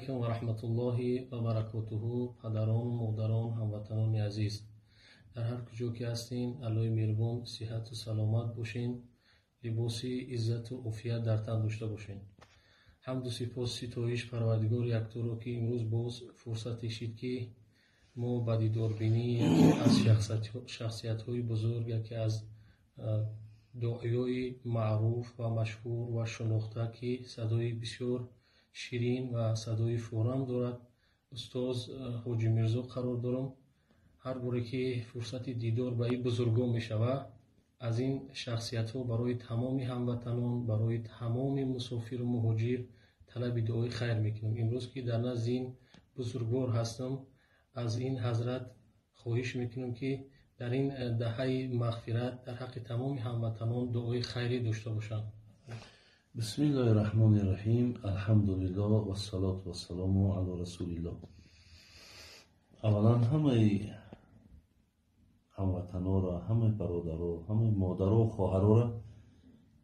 علیکم و رحمت الله و برکاته. پدران، مادران، هموطنان عزیز، در هر کجا که هستین الله مهربان صحت و سلامت باشین، لباس عزت و عافیت در تن داشته باشین. حمد و سپاس ستایش پروردگار یکتا را که امروز باز فرصت شد که ما با دیداربینی از شخصیت‌های بزرگ که از داعیای معروف و مشهور و شناخته که صدای بسیار شیرین و صدای فوران دارد، استاد حاجی میرزا قرار دارم. هر باره که فرصت دیدار با این بزرگان می شود، از این شخصیت ها برای تمام هموطنان، برای تمام مسافر و مهاجر طلب دعای خیر میکنم. امروز که در نزد این بزرگوار هستم، از این حضرت خواهش میکنم که در این دهه مغفرت در حق تمام هموطنان دعای خیری داشته باشند. بسم الله الرحمن الرحیم. الحمدلله و الصلاة و السلام علی رسول الله. اولا همه هموطنان را، همه برادران، همه مادران و خواهران را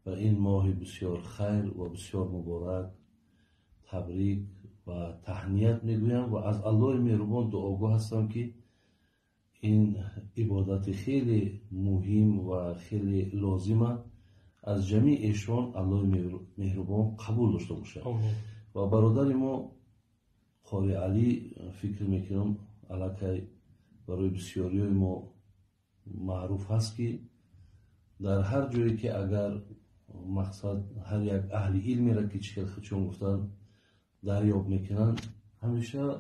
به این ماه بسیار خیر و بسیار مبارک تبریک و تهنیت میگویم و از الله مهربان دعاگو هستم که این عبادت خیلی مهم و خیلی لازمه از جمیع ایشان الله مهربان قبول داشته باشه. و برادر ما قاری علی فکر میکنم علاقه برای بسیاری ما معروف هست که در هر جایی که اگر مقصد هر یک اهل علمی را که چون گفتن دریاب میکنن، همیشه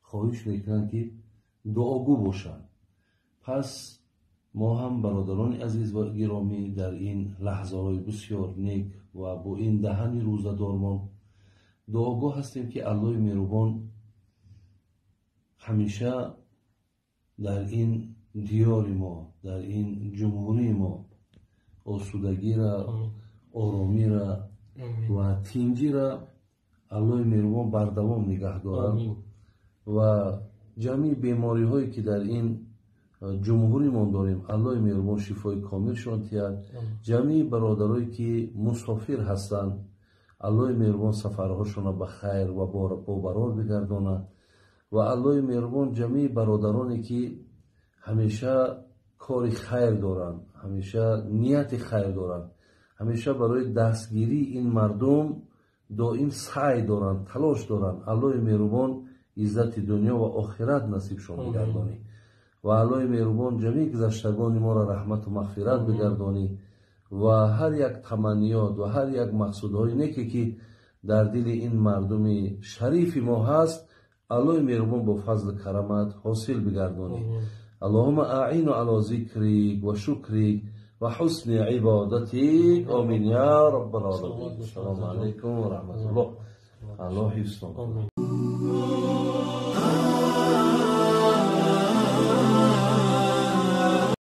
خواهش میکنن که دعاگو باشن. پس ما هم برادران عزیز و گرامی در این لحظه های بسیار نیک و با این دهن روزدار ما دعاگو هستیم که الله مهربان همیشه در این دیار ما، در این جمهوری ما آسودگی را، آرامی را و تینجی را الله مهربان بردوام نگه دارد و جمعی بیماری هایی که در این جمهوری ما داریم الله مهربان شفای کامل شان تیاد. جمعی برادرایی که مسافر هستند الله مهربان سفرهاشون به خیر و با برار بگرداند و الله مهربان جمعی برادرانی که همیشه کار خیر دارند، همیشه نیت خیر دارند، همیشه برای دستگیری این مردم دائم سعی دارند، تلاش دارند، الله مهربان عزت دنیا و آخرت نصیب شان بگردانی و الله مهربان جمیع گذشتگان ما را رحمت و مغفرت بگردانی و هر یک تمنیات و هر یک مقصودهای نیکی که در دل این مردم شریف ما هست الله مهربان با فضل کرمت حاصل بگردانی. اللهم اعین علی ذکرک و شکرک و حسن عبادتک. آمین یا رب العالمین. السلام علیکم و رحمت الله. الله حفظتون.